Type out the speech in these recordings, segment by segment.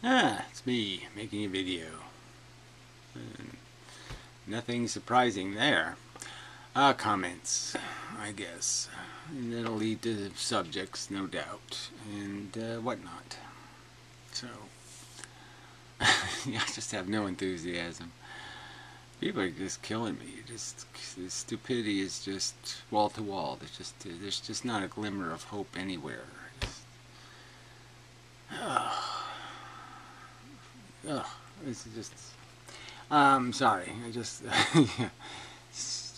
It's me making a video. Nothing surprising there. Comments, I guess. And that'll lead to subjects, no doubt, and whatnot. So, I just have no enthusiasm. People are just killing me. Just the stupidity is just wall to wall. There's just not a glimmer of hope anywhere. This is just. I'm sorry. It's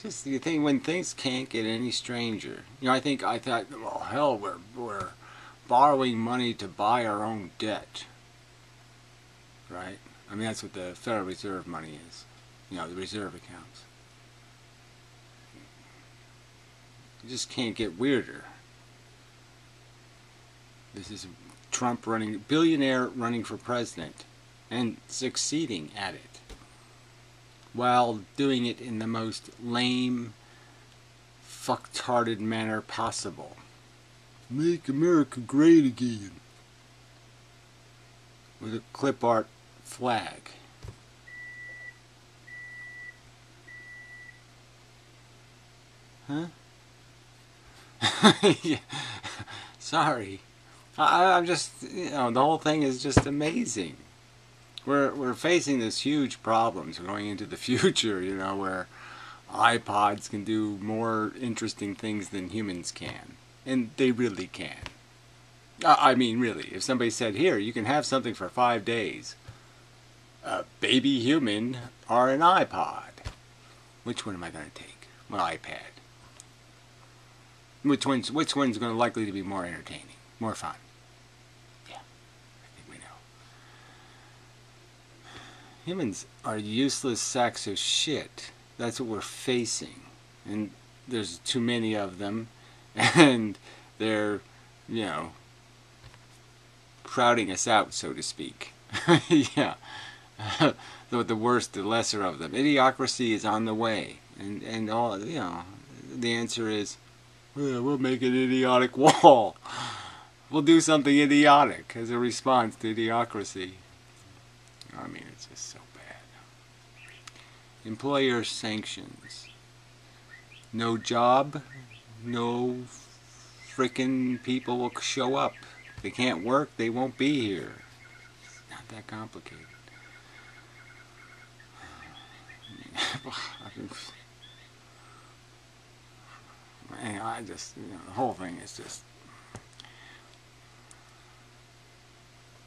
just the thing when things can't get any stranger. You know, I thought, well, hell, we're borrowing money to buy our own debt, right? I mean, that's what the Federal Reserve money is. You know, the reserve accounts. You just can't get weirder. This is Trump running, billionaire running for president, and succeeding at it, while doing it in the most lame, fucktarded manner possible. Make America great again. With a clip art flag. Huh? Yeah. Sorry. I'm just, you know, the whole thing is just amazing. We're facing this huge problems going into the future, you know, where iPods can do more interesting things than humans can. And they really can. I mean, really, if somebody said, here, you can have something for 5 days. A baby human or an iPod. Which one am I going to take? My iPad. Which one's going to likely to be more entertaining, more fun? Yeah, I think we know. Humans are useless sacks of shit. That's what we're facing, and there's too many of them, and they're, you know, crowding us out, so to speak. Yeah, the worst, the lesser of them. Idiocracy is on the way, and all, you know, the answer is, well, we'll make an idiotic wall. We'll do something idiotic as a response to idiocracy. I mean, it's just so bad. Employer sanctions. No job, no frickin' people will show up. If they can't work, they won't be here. It's not that complicated. I just, you know, the whole thing is just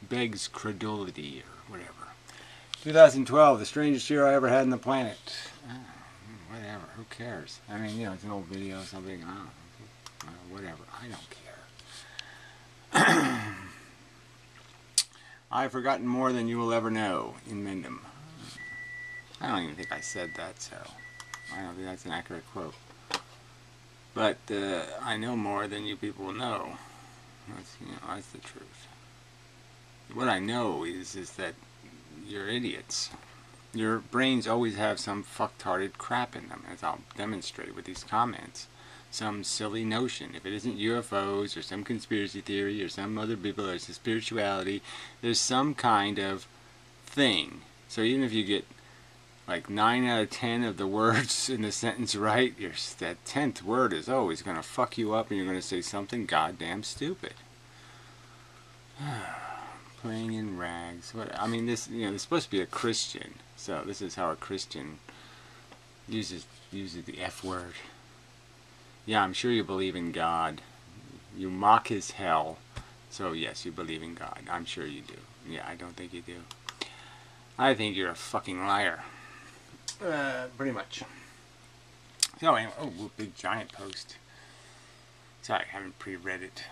begs credulity or whatever. 2012, the strangest year I ever had on the planet. Whatever, who cares? I mean, you know, it's an old video or something. I don't know. Whatever, I don't care. I've forgotten more than you will ever know, inmendham. I don't even think I said that, so I don't think that's an accurate quote. But I know more than you people will know. That's, you know, that's the truth. What I know is that you're idiots. Your brains always have some fucktarded crap in them, as I'll demonstrate with these comments. Some silly notion. If it isn't UFOs or some conspiracy theory or some other people or some spirituality, there's some kind of thing. So even if you get like 9 out of 10 of the words in the sentence right, that 10th word is always going to fuck you up and you're going to say something goddamn stupid. Playing in rags. What, I mean, this, you know, this is supposed to be a Christian, so this is how a Christian uses the F word. Yeah, I'm sure you believe in God. You mock his hell, so yes, you believe in God. I'm sure you do. Yeah, I don't think you do. I think you're a fucking liar. Pretty much. So anyway, oh, big giant post. Sorry, I haven't pre-read it.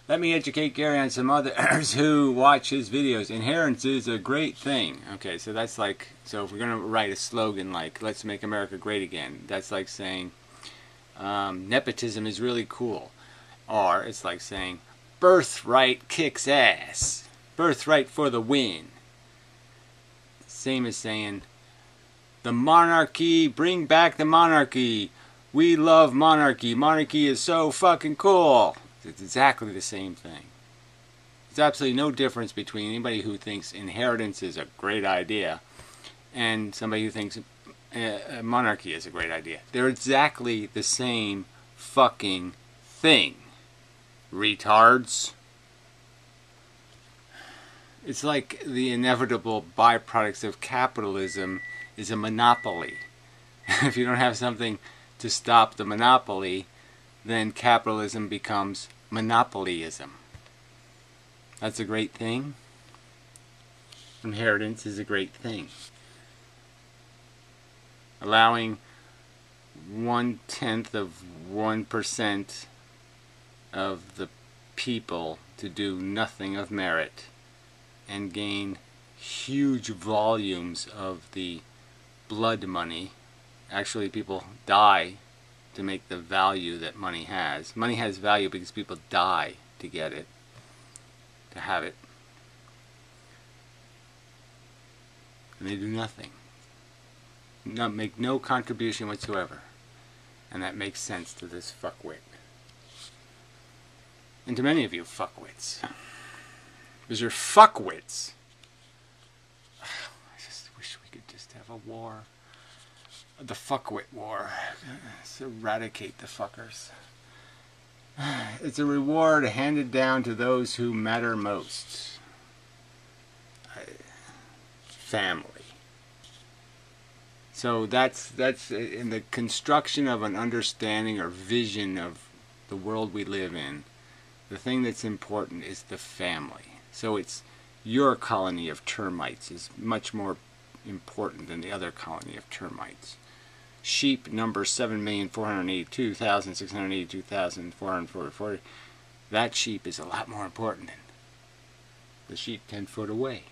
Let me educate Gary on some others who watch his videos. Inheritance is a great thing. Okay, so that's like, so if we're going to write a slogan like, let's make America great again, that's like saying, nepotism is really cool. Or it's like saying, birthright kicks ass. Birthright for the win. Same as saying, the monarchy, bring back the monarchy. We love monarchy. Monarchy is so fucking cool. It's exactly the same thing. There's absolutely no difference between anybody who thinks inheritance is a great idea and somebody who thinks monarchy is a great idea. They're exactly the same fucking thing. Retards. It's like the inevitable byproducts of capitalism is a monopoly. If you don't have something to stop the monopoly, then capitalism becomes monopolyism. That's a great thing. Inheritance is a great thing. Allowing 0.1% of the people to do nothing of merit and gain huge volumes of the blood money. Actually, people die to make the value that money has. Money has value because people die to get it, to have it. And they do nothing. Make no contribution whatsoever. And that makes sense to this fuckwit. And to many of you fuckwits. Because you're fuckwits. I just wish we could just have a war. The fuckwit war. Let's eradicate the fuckers. It's a reward handed down to those who matter most. Family. So that's in the construction of an understanding or vision of the world we live in. The thing that's important is the family. So it's your colony of termites is much more important than the other colony of termites. Sheep number 7,482,682,440. That sheep is a lot more important than the sheep 10 foot away.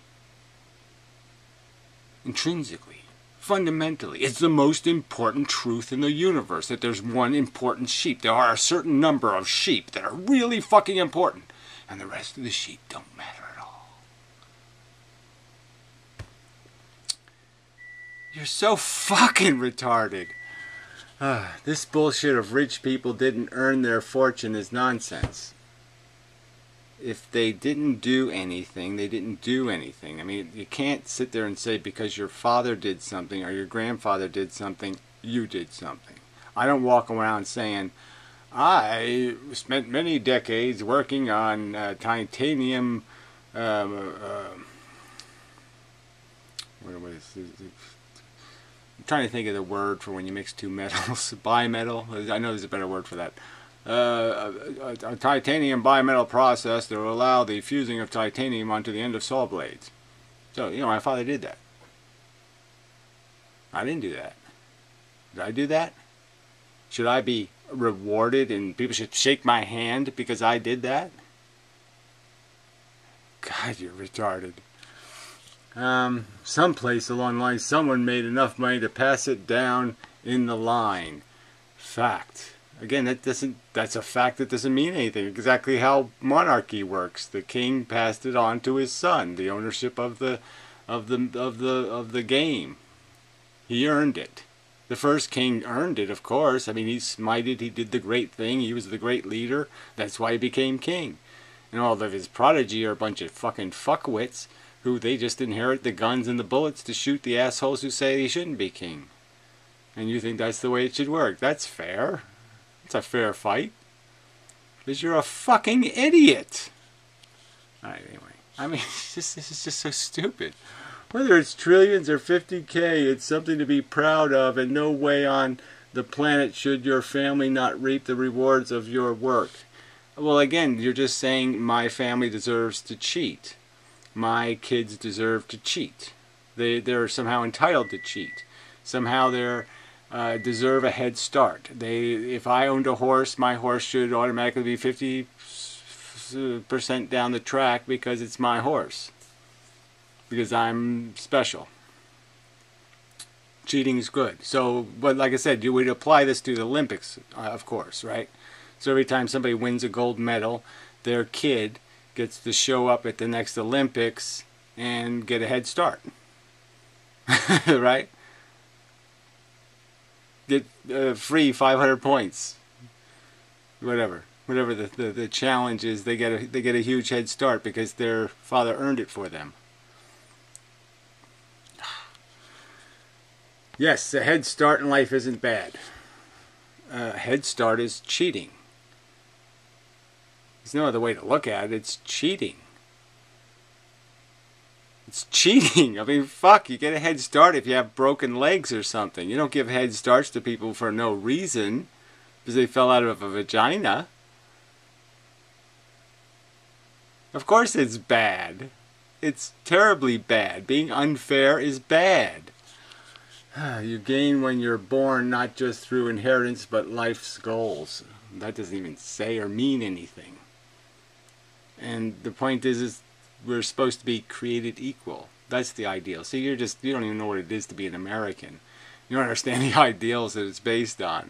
Intrinsically, fundamentally, it's the most important truth in the universe that there's one important sheep. There are a certain number of sheep that are really fucking important, and the rest of the sheep don't matter at all. You're so fucking retarded. This bullshit of rich people didn't earn their fortune is nonsense. If they didn't do anything, they didn't do anything. I mean, you can't sit there and say because your father did something or your grandfather did something, you did something. I don't walk around saying, I spent many decades working on titanium, I'm trying to think of the word for when you mix two metals. Bimetal. I know there's a better word for that. A titanium bimetal process that will allow the fusing of titanium onto the end of saw blades. So, you know, my father did that. I didn't do that. Did I do that? Should I be rewarded and people should shake my hand because I did that? God, you're retarded. Someplace along the line, someone made enough money to pass it down in the line. Fact. Again, that's a fact that doesn't mean anything. Exactly how monarchy works. The king passed it on to his son, the ownership of the game. He earned it. The first king earned it, of course. I mean, he smited, he did the great thing, he was the great leader. That's why he became king. And all of his prodigy are a bunch of fucking fuckwits who they just inherit the guns and the bullets to shoot the assholes who say he shouldn't be king. And you think that's the way it should work. That's fair. It's a fair fight. Because you're a fucking idiot. Alright, anyway. I mean, this is just so stupid. Whether it's trillions or 50K, it's something to be proud of, and no way on the planet should your family not reap the rewards of your work. Well, again, you're just saying my family deserves to cheat. My kids deserve to cheat. They're somehow entitled to cheat. Somehow they're deserve a head start. If I owned a horse, my horse should automatically be 50% down the track because it's my horse. Because I'm special. Cheating is good. So, but like I said, you would apply this to the Olympics, of course, right? So every time somebody wins a gold medal, their kid gets to show up at the next Olympics and get a head start. Right? Get free 500 points. Whatever. whatever the challenge is, they get a huge head start because their father earned it for them. Yes, a head start in life isn't bad. Head start is cheating. There's no other way to look at it. It's cheating. It's cheating. I mean, fuck, you get a head start if you have broken legs or something. You don't give head starts to people for no reason because they fell out of a vagina. Of course it's bad. It's terribly bad. Being unfair is bad. You gain when you're born, not just through inheritance, but life's goals. That doesn't even say or mean anything. And the point is we're supposed to be created equal. That's the ideal. See, you don't even know what it is to be an American. You don't understand the ideals that it's based on.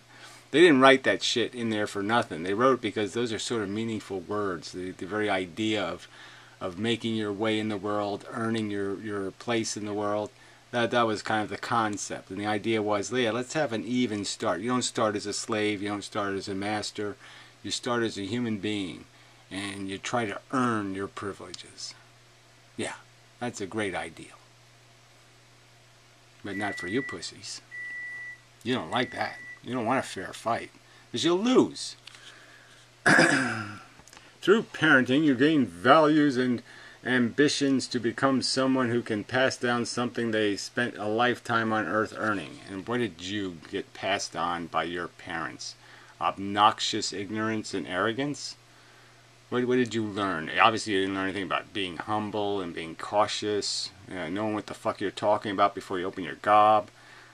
They didn't write that shit in there for nothing. They wrote it because those are sort of meaningful words. The very idea of making your way in the world, earning your place in the world. That was kind of the concept. And the idea was, yeah, let's have an even start. You don't start as a slave. You don't start as a master. You start as a human being. And you try to earn your privileges. Yeah, that's a great ideal. But not for you pussies. You don't like that. You don't want a fair fight. Because you'll lose. Through parenting, you gain values and ambitions to become someone who can pass down something they spent a lifetime on earth earning. And what did you get passed on by your parents? Obnoxious ignorance and arrogance? What did you learn? Obviously you didn't learn anything about being humble and being cautious, knowing what the fuck you're talking about before you open your gob.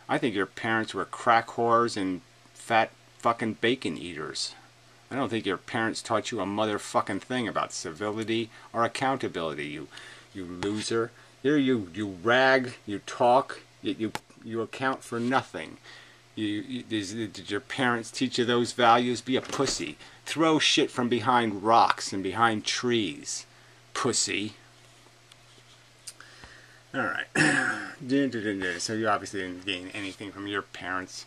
I think your parents were crack whores and fat fucking bacon eaters. I don't think your parents taught you a motherfucking thing about civility or accountability, you loser. Here you rag, you talk, you account for nothing. Did your parents teach you those values? Be a pussy. Throw shit from behind rocks and behind trees. Pussy. Alright. So you obviously didn't gain anything from your parents,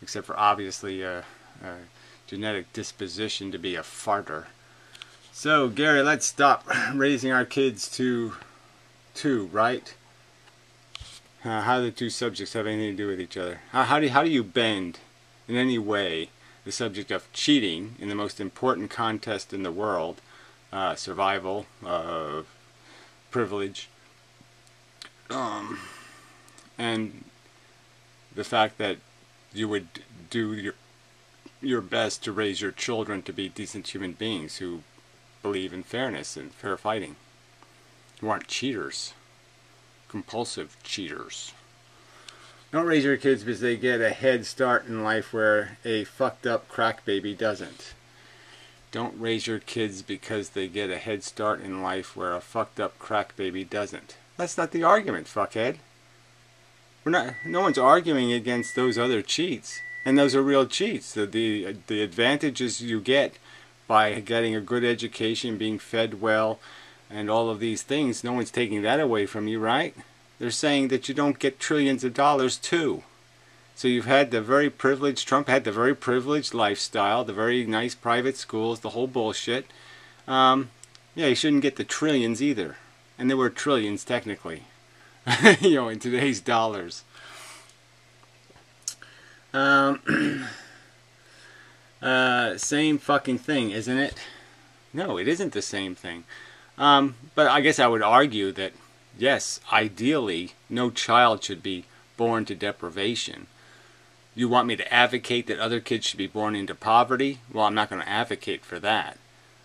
except for obviously genetic disposition to be a farter. So, Gary, let's stop raising our kids to two, right? How do the two subjects have anything to do with each other? How do you bend in any way the subject of cheating in the most important contest in the world, survival, privilege, and the fact that you would do your best to raise your children to be decent human beings who believe in fairness and fair fighting, who aren't cheaters, compulsive cheaters. Don't raise your kids because they get a head start in life where a fucked up crack baby doesn't. Don't raise your kids because they get a head start in life where a fucked up crack baby doesn't. That's not the argument, fuckhead. No one's arguing against those other cheats. And those are real cheats. The advantages you get by getting a good education, being fed well, and all of these things, no one's taking that away from you, right? They're saying that you don't get trillions of dollars too. So you've had the very privileged, Trump had the very privileged lifestyle, the very nice private schools, the whole bullshit. Yeah, you shouldn't get the trillions either. And there were trillions technically, in today's dollars. Same fucking thing, isn't it? No, it isn't the same thing. But I guess I would argue that, yes, ideally, no child should be born to deprivation. You want me to advocate that other kids should be born into poverty? Well, I'm not going to advocate for that.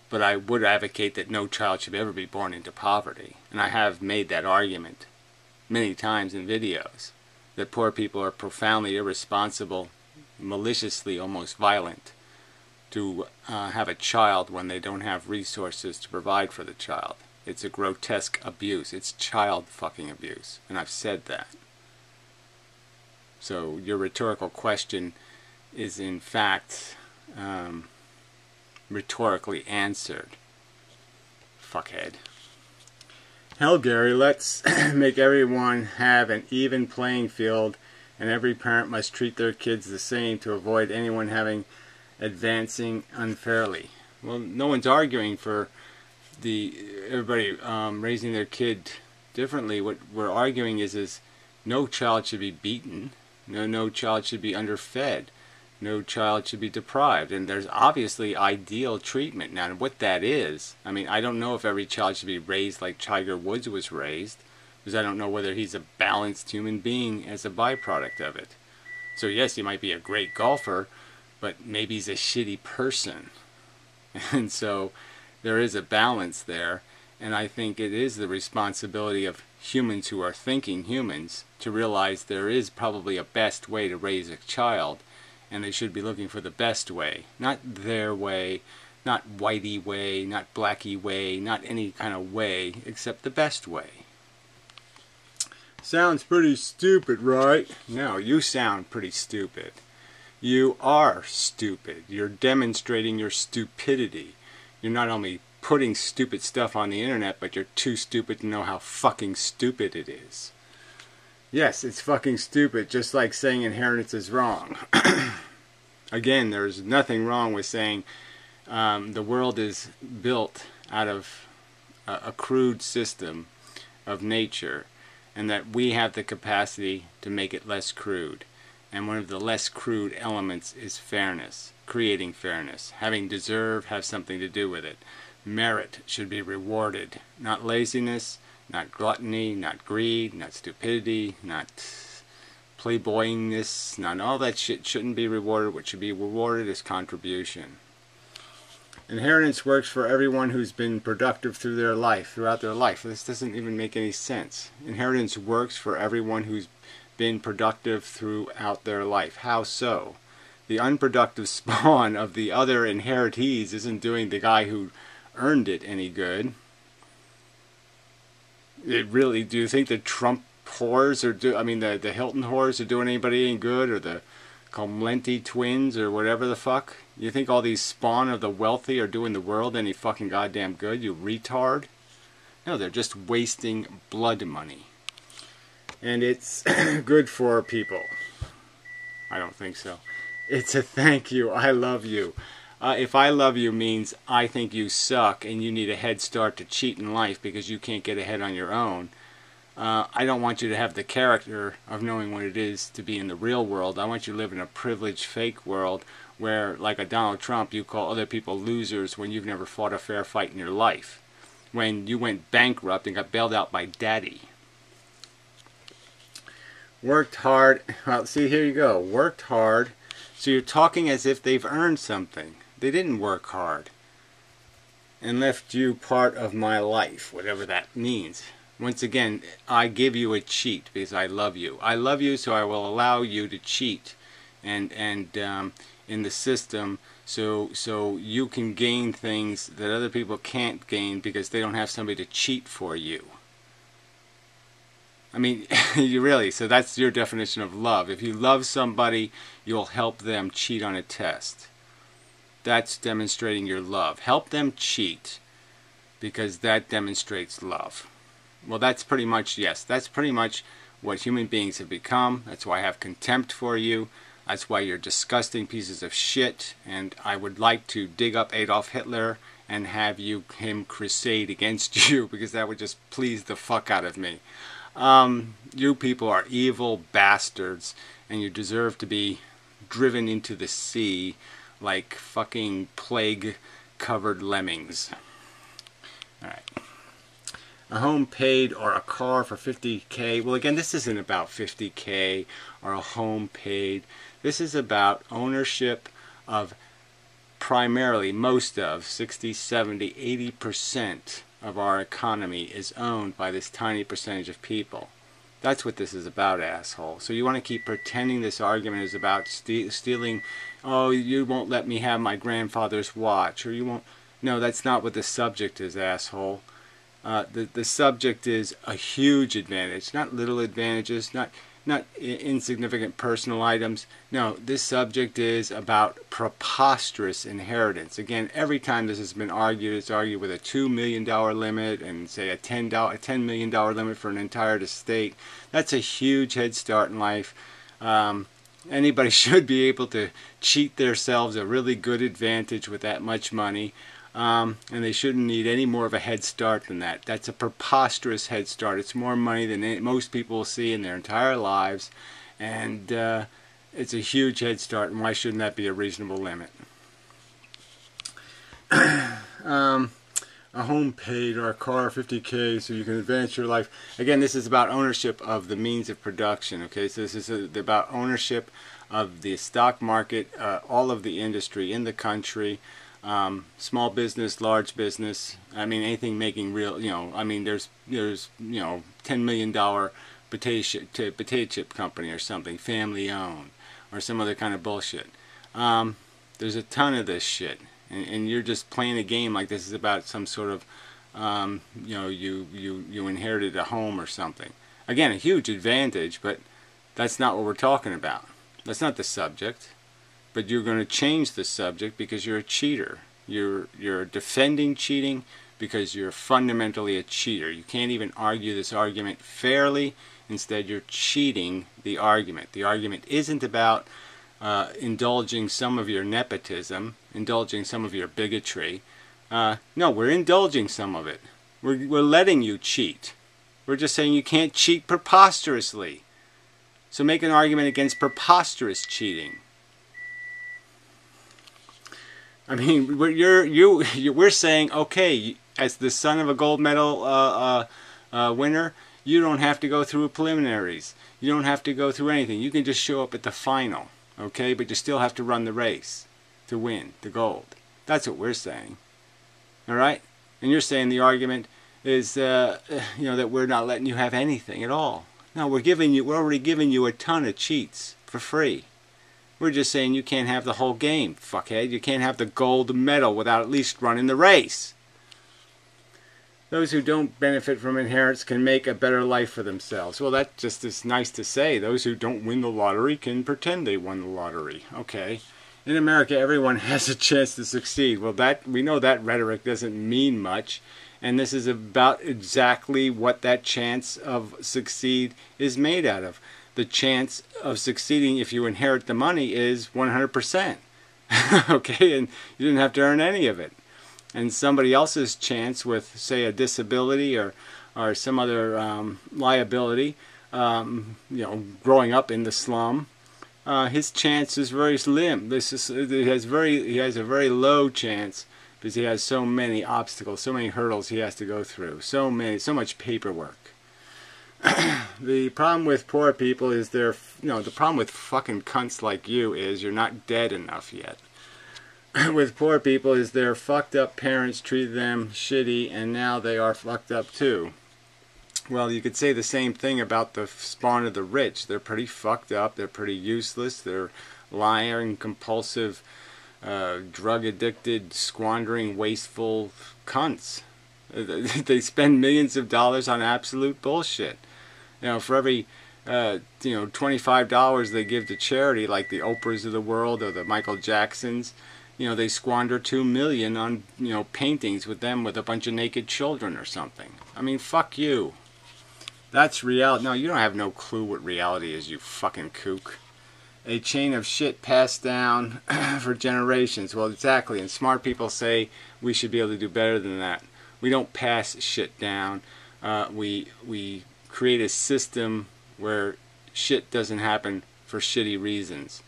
But I would advocate that no child should ever be born into poverty. And I have made that argument many times in videos. That poor people are profoundly irresponsible, maliciously almost violent, to have a child when they don't have resources to provide for the child. It's a grotesque abuse. It's child fucking abuse. And I've said that. So your rhetorical question is in fact rhetorically answered. Fuckhead. Hell, Gary, let's make everyone have an even playing field, and every parent must treat their kids the same to avoid anyone advancing unfairly. Well, no one's arguing for everybody raising their kid differently. What we're arguing is no child should be beaten. No child should be underfed. No child should be deprived. And there's obviously ideal treatment. Now, what that is, I mean, I don't know if every child should be raised like Tiger Woods was raised, because I don't know whether he's a balanced human being as a byproduct of it. So yes, he might be a great golfer, but maybe he's a shitty person. And so there is a balance there. And I think it is the responsibility of humans who are thinking humans to realize there is probably a best way to raise a child. And they should be looking for the best way. Not their way, not whitey way, not blacky way, not any kind of way, except the best way. Sounds pretty stupid, right? No, you sound pretty stupid. You are stupid. You're demonstrating your stupidity. You're not only putting stupid stuff on the internet, but you're too stupid to know how fucking stupid it is. Yes, it's fucking stupid, just like saying inheritance is wrong. Again, there's nothing wrong with saying the world is built out of a crude system of nature, and that we have the capacity to make it less crude. And one of the less crude elements is fairness, creating fairness. Having deserve have something to do with it. Merit should be rewarded, not laziness, not gluttony, not greed, not stupidity, not playboyingness, not all that shit shouldn't be rewarded. What should be rewarded is contribution. Inheritance works for everyone who's been productive throughout their life. This doesn't even make any sense. Inheritance works for everyone who's been productive throughout their life. How so? The unproductive spawn of the other inheritees isn't doing the guy who earned it any good. Do you think the Trump whores the Hilton whores are doing anybody any good, or the Comlenti twins, or whatever the fuck? You think all these spawn of the wealthy are doing the world any fucking goddamn good, you retard? No, they're just wasting blood money. And it's good for people. I don't think so. It's a thank you, I love you. If I love you means I think you suck and you need a head start to cheat in life because you can't get ahead on your own. I don't want you to have the character of knowing what it is to be in the real world. I want you to live in a privileged fake world where, like a Donald Trump, you call other people losers when you've never fought a fair fight in your life. When you went bankrupt and got bailed out by daddy. Worked hard. Well, see, here you go. Worked hard. So you're talking as if they've earned something. They didn't work hard. And left you part of my life, whatever that means. Once again, I give you a cheat because I love you. I love you, so I will allow you to cheat and in the system so you can gain things that other people can't gain because they don't have somebody to cheat for you. I mean, so that's your definition of love. If you love somebody, you'll help them cheat on a test. That's demonstrating your love. Help them cheat because that demonstrates love. Well, that's pretty much, yes, that's pretty much what human beings have become. That's why I have contempt for you. That's why you're disgusting pieces of shit. And I would like to dig up Adolf Hitler and have him crusade against you because that would just please the fuck out of me. You people are evil bastards and you deserve to be driven into the sea like fucking plague-covered lemmings. Alright. A home paid or a car for $50K. Well, again, this isn't about $50K or a home paid. This is about ownership of primarily, most of, 60, 70, 80% of our economy is owned by this tiny percentage of people. That's what this is about, asshole. So you want to keep pretending this argument is about stealing, oh, you won't let me have my grandfather's watch, or you won't. No, that's not what the subject is, asshole. The subject is a huge advantage, not little advantages, not insignificant personal items. No, this subject is about preposterous inheritance. Again, every time this has been argued, it's argued with a $2 million limit and say a $10 million limit for an entire estate. That's a huge head start in life. Anybody should be able to cheat themselves a really good advantage with that much money. and they shouldn't need any more of a head start than that. That's a preposterous head start. It's more money than most people will see in their entire lives, and it's a huge head start, and why shouldn't that be a reasonable limit? A home paid or a car, $50K, so you can advance your life. Again, this is about ownership of the means of production. Okay, so this is about ownership of the stock market, all of the industry in the country, small business, large business. I mean, anything making real. I mean, there's $10 million potato chip company or something, family owned, or some other kind of bullshit. There's a ton of this shit. And you're just playing a game like this is about some sort of, you inherited a home or something. Again, a huge advantage, but that's not what we're talking about. That's not the subject. But you're going to change the subject because you're a cheater. You're defending cheating because you're fundamentally a cheater. You can't even argue this argument fairly. Instead, you're cheating the argument. The argument isn't about indulging some of your nepotism, indulging some of your bigotry. No, we're indulging some of it. We're letting you cheat. We're just saying you can't cheat preposterously. So make an argument against preposterous cheating. I mean, we're saying, okay, as the son of a gold medal winner, you don't have to go through preliminaries. You don't have to go through anything. You can just show up at the final. Okay, but you still have to run the race to win the gold. That's what we're saying. All right? And you're saying the argument is, that we're not letting you have anything at all. No, we're already giving you a ton of cheats for free. We're just saying you can't have the whole game, fuckhead. You can't have the gold medal without at least running the race. Those who don't benefit from inheritance can make a better life for themselves. Well, that just is nice to say. Those who don't win the lottery can pretend they won the lottery. Okay. In America, everyone has a chance to succeed. Well, we know that rhetoric doesn't mean much. And this is about exactly what that chance of succeed is made out of. The chance of succeeding if you inherit the money is 100%. Okay, and you didn't have to earn any of it. And somebody else's chance with, say, a disability or some other liability, growing up in the slum, his chance is very slim. He has a very low chance because he has so many obstacles, so many hurdles he has to go through, so much paperwork. The problem with poor people is the problem with fucking cunts like you is you're not dead enough yet. With poor people is their fucked up parents treated them shitty and now they are fucked up too. Well, you could say the same thing about the spawn of the rich. They're pretty fucked up, they're pretty useless, they're lying, compulsive, drug addicted, squandering, wasteful cunts. They spend millions of dollars on absolute bullshit. For every $25 they give to charity, like the Oprahs of the world or the Michael Jacksons, they squander $2 million on, paintings with them with a bunch of naked children or something. I mean, fuck you. That's reality. No, you don't have no clue what reality is, you fucking kook. A chain of shit passed down for generations. Well, exactly. And smart people say we should be able to do better than that. We don't pass shit down. We create a system where shit doesn't happen for shitty reasons.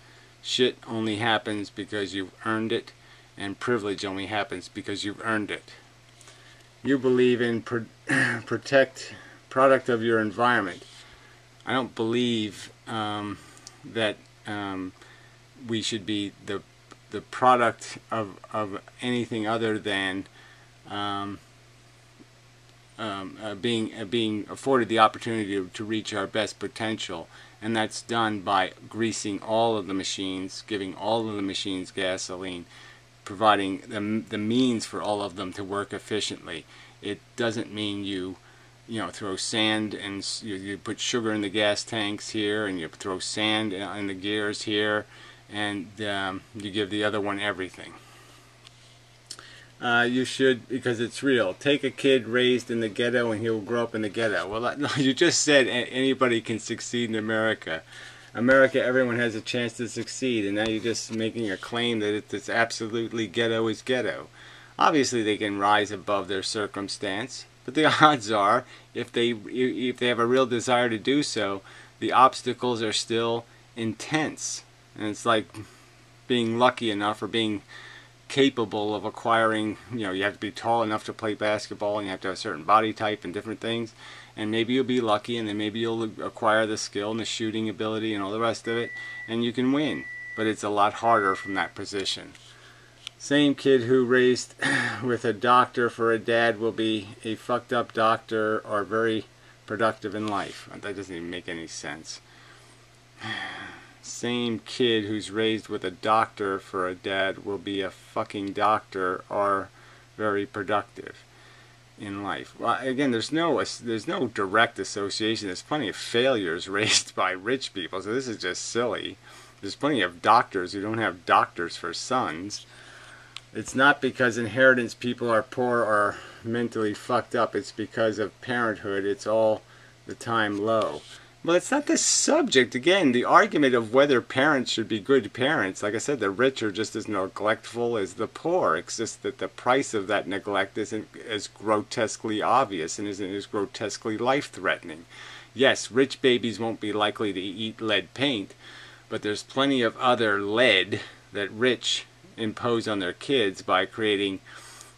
Shit only happens because you've earned it, and privilege only happens because you've earned it. You believe in product of your environment. I don't believe that we should be the product of anything other than being afforded the opportunity to reach our best potential, and that's done by greasing all of the machines, giving all of the machines gasoline, providing the means for all of them to work efficiently. It doesn't mean you throw sand and you put sugar in the gas tanks here, and you throw sand in the gears here, and you give the other one everything. You should, because it's real. Take a kid raised in the ghetto and he'll grow up in the ghetto. Well, no, you just said anybody can succeed in America. America, everyone has a chance to succeed, and now you're just making a claim that it's absolutely ghetto is ghetto. Obviously they can rise above their circumstance, but the odds are, if they have a real desire to do so, the obstacles are still intense. And it's like being lucky enough or being capable of acquiring, you have to be tall enough to play basketball, and you have to have a certain body type and different things, and maybe you'll be lucky, and then maybe you'll acquire the skill and the shooting ability and all the rest of it, and you can win. But it's a lot harder from that position. Same kid who raised with a doctor for a dad will be a fucked up doctor or very productive in life. That doesn't even make any sense. Same kid who's raised with a doctor for a dad will be a fucking doctor or very productive in life. Well, again, there's no direct association. There's plenty of failures raised by rich people, so this is just silly. There's plenty of doctors who don't have doctors for sons. It's not because inheritance people are poor or mentally fucked up. It's because of parenthood. It's all the time low. But it's not the subject. Again, the argument of whether parents should be good parents, like I said, the rich are just as neglectful as the poor. It's just that the price of that neglect isn't as grotesquely obvious and isn't as grotesquely life-threatening. Yes, rich babies won't be likely to eat lead paint, but there's plenty of other lead that rich impose on their kids by creating,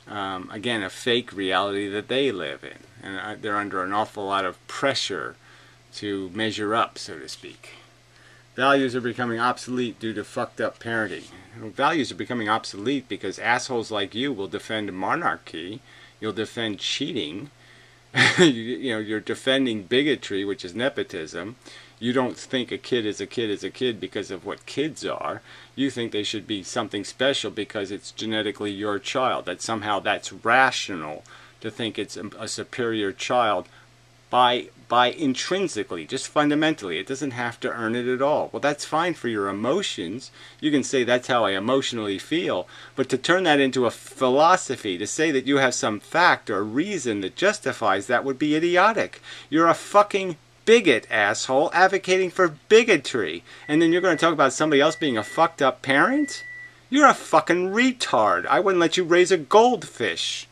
again, a fake reality that they live in. And they're under an awful lot of pressure to measure up, so to speak. Values are becoming obsolete due to fucked up parenting. Values are becoming obsolete because assholes like you will defend monarchy, you'll defend cheating, you're defending bigotry, which is nepotism. You don't think a kid is a kid is a kid because of what kids are. You think they should be something special because it's genetically your child. That somehow that's rational to think it's a superior child by intrinsically, just fundamentally. It doesn't have to earn it at all. Well, that's fine for your emotions. You can say that's how I emotionally feel. But to turn that into a philosophy, to say that you have some fact or reason that justifies that would be idiotic. You're a fucking bigot, asshole, advocating for bigotry. And then you're going to talk about somebody else being a fucked up parent? You're a fucking retard. I wouldn't let you raise a goldfish.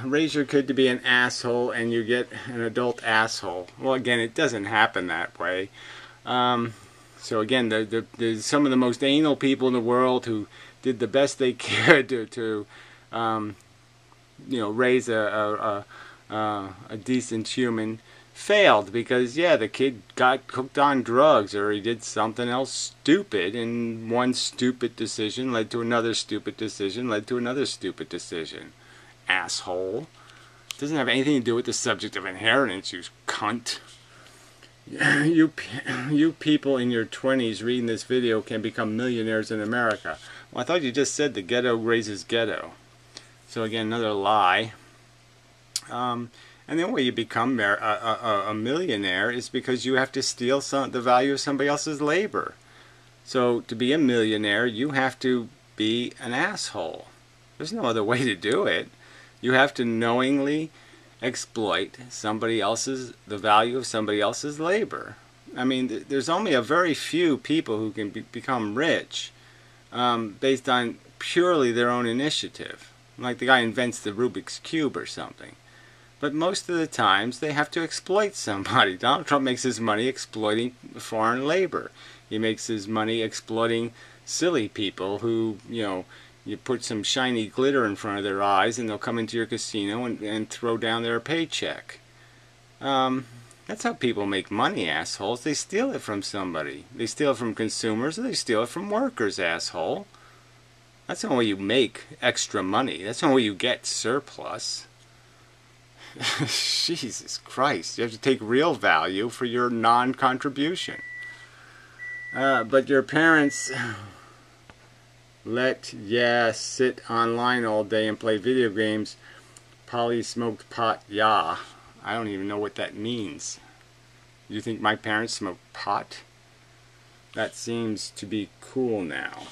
Raise your kid to be an asshole and you get an adult asshole. Well, again, it doesn't happen that way. So again, there's some of the most anal people in the world who did the best they could to raise a decent human, failed because, yeah, the kid got hooked on drugs or he did something else stupid, and one stupid decision led to another stupid decision, led to another stupid decision. Asshole. It doesn't have anything to do with the subject of inheritance, you cunt. You people in your 20s reading this video can become millionaires in America. Well, I thought you just said the ghetto raises ghetto. So again, another lie. And the only way you become a millionaire is because you have to steal the value of somebody else's labor. So to be a millionaire, you have to be an asshole. There's no other way to do it. You have to knowingly exploit the value of somebody else's labor. I mean, there's only a very few people who can become rich based on purely their own initiative. Like the guy invents the Rubik's Cube or something. But most of the times they have to exploit somebody. Donald Trump makes his money exploiting foreign labor. He makes his money exploiting silly people who, you put some shiny glitter in front of their eyes and they'll come into your casino and throw down their paycheck. That's how people make money, assholes. They steal it from somebody. They steal it from consumers or they steal it from workers, asshole. That's the only way you make extra money. That's the only way you get surplus. Jesus Christ. You have to take real value for your non-contribution. But your parents sit online all day and play video games. Polly smoked pot, yeah. I don't even know what that means. You think my parents smoked pot? That seems to be cool now.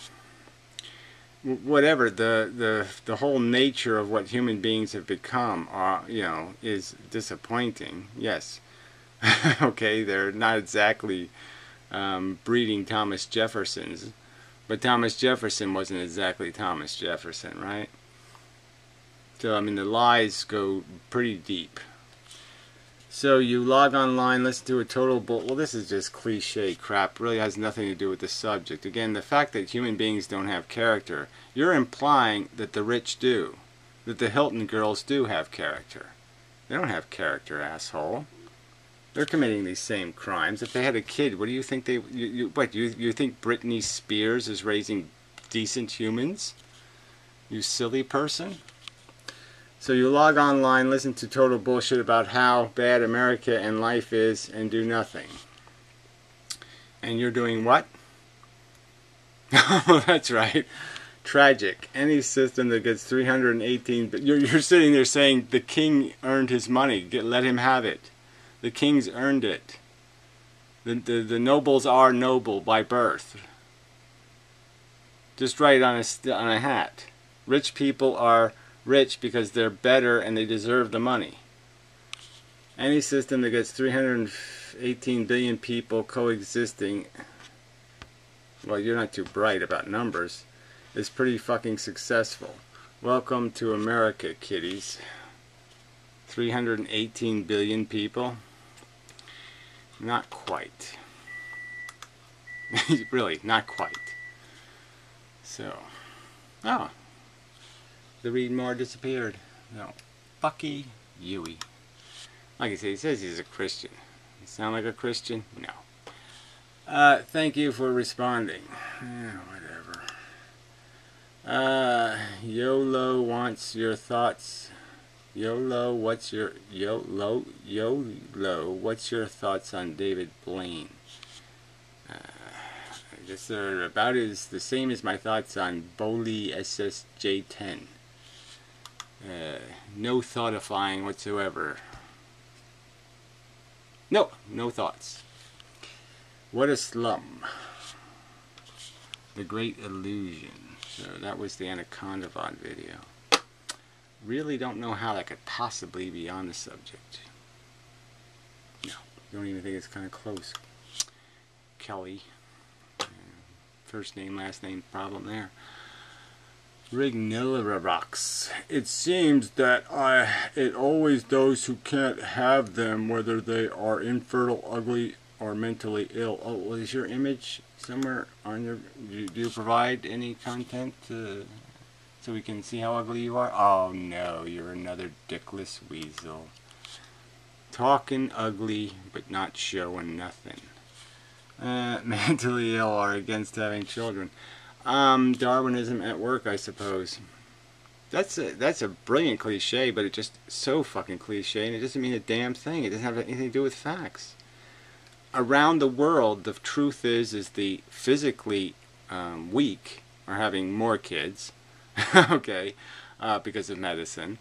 Whatever, the whole nature of what human beings have become, is disappointing. Yes. Okay, they're not exactly breeding Thomas Jeffersons, But Thomas Jefferson wasn't exactly Thomas Jefferson, right? So, I mean, the lies go pretty deep. So you log online, listen to a total bull. Well, this is just cliche crap. Really has nothing to do with the subject. Again, the fact that human beings don't have character, you're implying that the rich do. That the Hilton girls do have character. They don't have character, asshole. They're committing these same crimes. If they had a kid, what do you think they... You think Britney Spears is raising decent humans? You silly person? So you log online, listen to total bullshit about how bad America and life is, and do nothing. And you're doing what? Oh, that's right. Tragic. Any system that gets 318... You're sitting there saying the king earned his money. Let him have it. The king's earned it. The nobles are noble by birth. Just write on a hat. Rich people are rich because they're better and they deserve the money. Any system that gets 318 billion people coexisting, well, you're not too bright about numbers, is pretty fucking successful. Welcome to America, kiddies. 318 billion people? Not quite. Really, not quite. So, oh, the read more disappeared. No, Bucky Huey. Like I say, he says he's a Christian. You sound like a Christian? No. Thank you for responding. Whatever. YOLO wants your thoughts. YOLO, what's your thoughts on David Blaine? I guess they're about the same as my thoughts on Boli SSJ-10. No thoughtifying whatsoever. No thoughts. What a slum. The Great Illusion. So that was the Anaconda VOD video. Really don't know how that could possibly be on the subject. No, don't even think it's kind of close. Kelly. First name, last name problem there. Rignilararox. It seems that it always those who can't have them, whether they are infertile, ugly, or mentally ill. Oh, well, is your image somewhere on your... Do you provide any content so we can see how ugly you are? Oh no, you're another dickless weasel. Talking ugly, but not showing nothing. Mentally ill or against having children. Darwinism at work, I suppose. That's a brilliant cliche, but it's just so fucking cliche, and it doesn't mean a damn thing. It doesn't have anything to do with facts. Around the world, the truth is the physically weak are having more kids. Okay, because of medicine.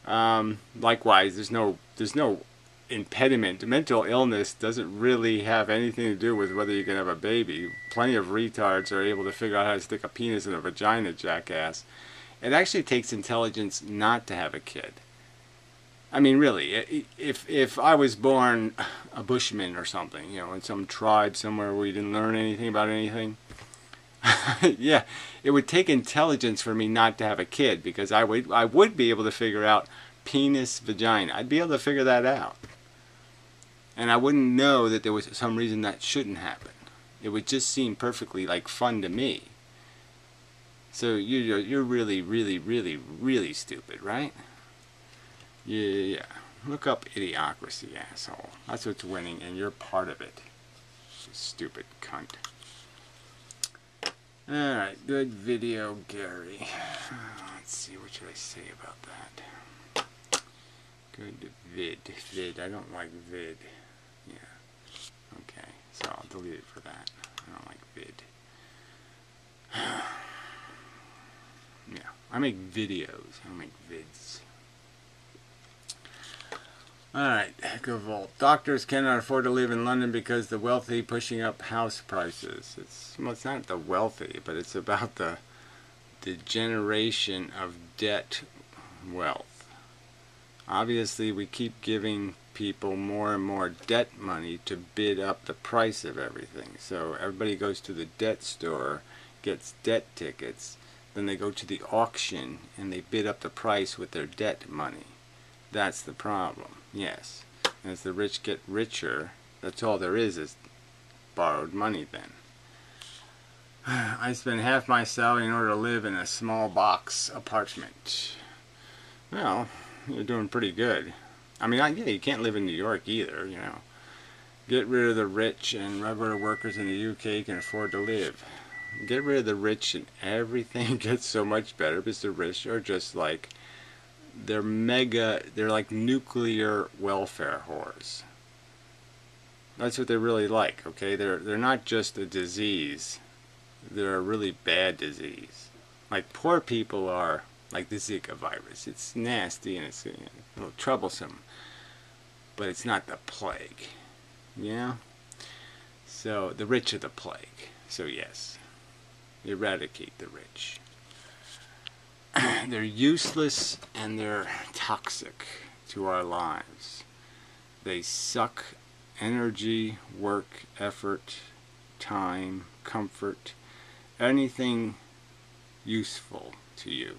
Likewise, there's no impediment. Mental illness doesn't really have anything to do with whether you can have a baby. Plenty of retards are able to figure out how to stick a penis in a vagina, jackass. It actually takes intelligence not to have a kid. I mean, really, if I was born a bushman or something, you know, in some tribe somewhere where you didn't learn anything about anything, yeah, it would take intelligence for me not to have a kid, because I would be able to figure out penis, vagina. I'd be able to figure that out. And I wouldn't know that there was some reason that shouldn't happen. It would just seem perfectly like fun to me. So you're really, really, really, really stupid, right? Yeah. Look up Idiocracy, asshole. That's what's winning, and you're part of it. You stupid cunt. Alright, good video, Gary. Let's see, what should I say about that? Good vid. I don't like vid. Yeah. Okay, so I'll delete it for that. I don't like vid. Yeah, I make videos. I don't make vids. Alright, Echovolt. Doctors cannot afford to live in London because the wealthy pushing up house prices. It's not the wealthy, but it's about the generation of debt wealth. Obviously, we keep giving people more and more debt money to bid up the price of everything. So everybody goes to the debt store gets debt tickets, then they go to the auction and they bid up the price with their debt money. That's the problem. Yes. As the rich get richer, that's all there is borrowed money then. I spend half my salary in order to live in a small box apartment. Well, you're doing pretty good. I mean, yeah, you can't live in New York either, you know. Get rid of the rich and regular workers in the UK can afford to live. Get rid of the rich and everything gets so much better because the rich are just like, they're like nuclear welfare whores. That's what they're really like, okay? They're not just a disease. They're a really bad disease. Like poor people are like the Zika virus. It's nasty and it's a little troublesome, but it's not the plague. Yeah? So the rich are the plague. So yes, eradicate the rich. They're useless and they're toxic to our lives. They suck energy, work, effort, time, comfort, anything useful to you.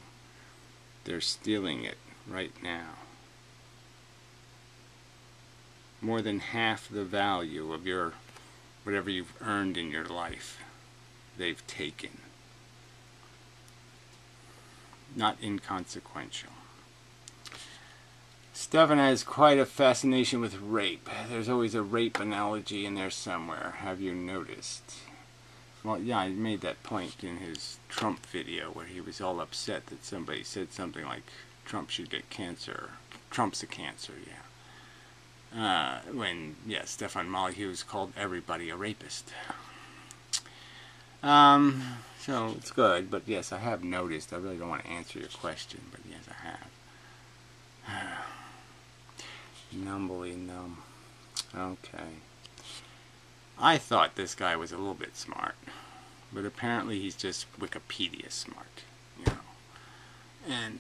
They're stealing it right now. More than half the value of your whatever you've earned in your life, they've taken. Not inconsequential. Stefan has quite a fascination with rape. There's always a rape analogy in there somewhere. Have you noticed? Well, yeah, I made that point in his Trump video where he was all upset that somebody said something like Trump should get cancer. Trump's a cancer, yeah. When, yeah, Stefan Molyneux called everybody a rapist. So it's good, but yes, I have noticed. I really don't want to answer your question, but yes, I have. Numbly numb. Okay. I thought this guy was a little bit smart, but apparently he's just Wikipedia smart, you know. And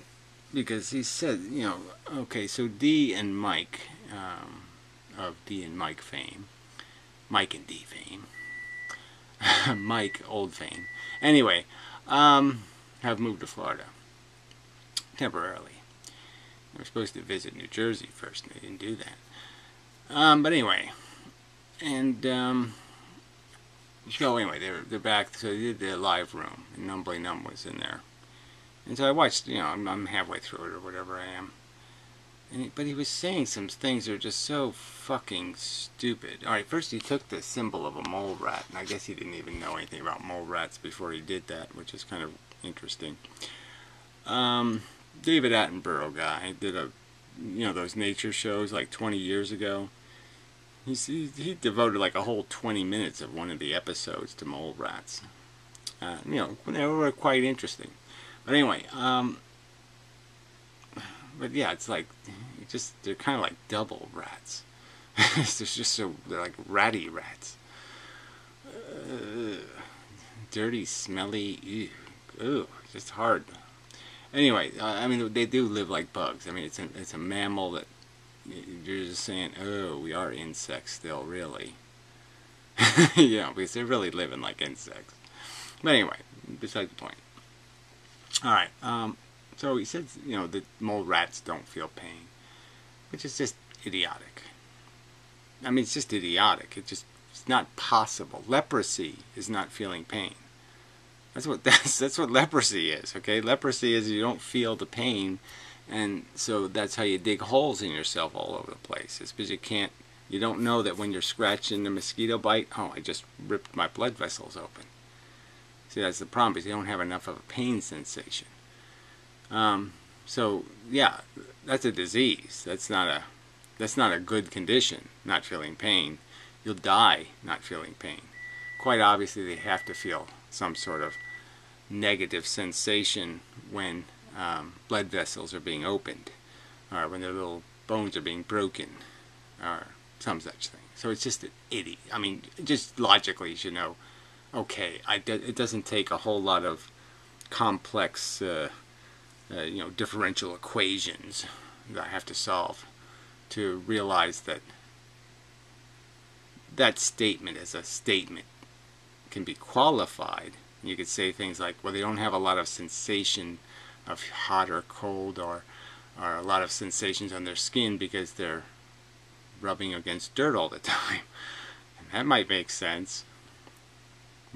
because he said, you know, okay, so Dee and Mike, of Dee and Mike fame, Mike and Dee fame, Mike old fame, anyway, have moved to Florida temporarily. They were supposed to visit New Jersey first, and they didn't do that. But anyway, and so anyway, they're back. So they did the live room, and Numbly Numb was in there, and so I watched. You know, I'm halfway through it or whatever I am. But he was saying some things that are just so fucking stupid. All right, first he took the symbol of a mole rat, and I guess he didn't even know anything about mole rats before he did that, which is kind of interesting. David Attenborough guy did those nature shows like 20 years ago. He devoted like a whole 20 minutes of one of the episodes to mole rats. They were quite interesting. But anyway, but yeah, it's like, they're kind of like double rats. They're like ratty rats. Dirty, smelly, ew, just hard. Anyway, I mean, they do live like bugs. I mean, it's a mammal that you're just saying, oh, we are insects still, really. Because they're really living like insects. But anyway, beside the point. All right, so he says, that mole rats don't feel pain, which is just idiotic. I mean, it's just idiotic. It's not possible. Leprosy is not feeling pain. That's what leprosy is, okay? Leprosy is you don't feel the pain, and so that's how you dig holes in yourself all over the place. It's because you don't know that when you're scratching the mosquito bite, oh, I just ripped my blood vessels open. See, that's the problem, because you don't have enough of a pain sensation. So yeah, that's a disease. That's not a good condition, not feeling pain. You'll die not feeling pain. Quite obviously, they have to feel some sort of negative sensation when blood vessels are being opened, or when their little bones are being broken, or some such thing. So it's just an idiot. I mean, just logically, you should know, okay, it doesn't take a whole lot of complex, differential equations that I have to solve to realize that statement as a statement can be qualified You could say things like, well, they don't have a lot of sensation of hot or cold, or a lot of sensations on their skin because they're rubbing against dirt all the time. And that might make sense.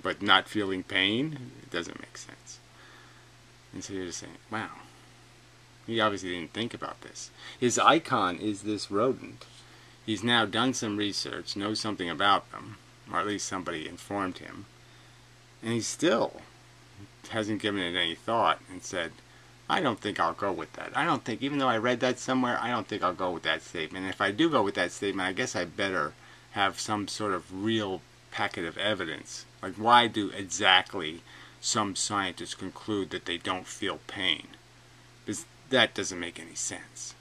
But not feeling pain, it doesn't make sense. And so you're just saying, wow, he obviously didn't think about this. His icon is this rodent. He's now done some research, knows something about them, or at least somebody informed him, and he still hasn't given it any thought and said, I don't think I'll go with that. I don't think, even though I read that somewhere, I don't think I'll go with that statement. And if I do go with that statement, I guess I better have some sort of real packet of evidence. Like, why do exactly some scientists conclude that they don't feel pain? Because that doesn't make any sense.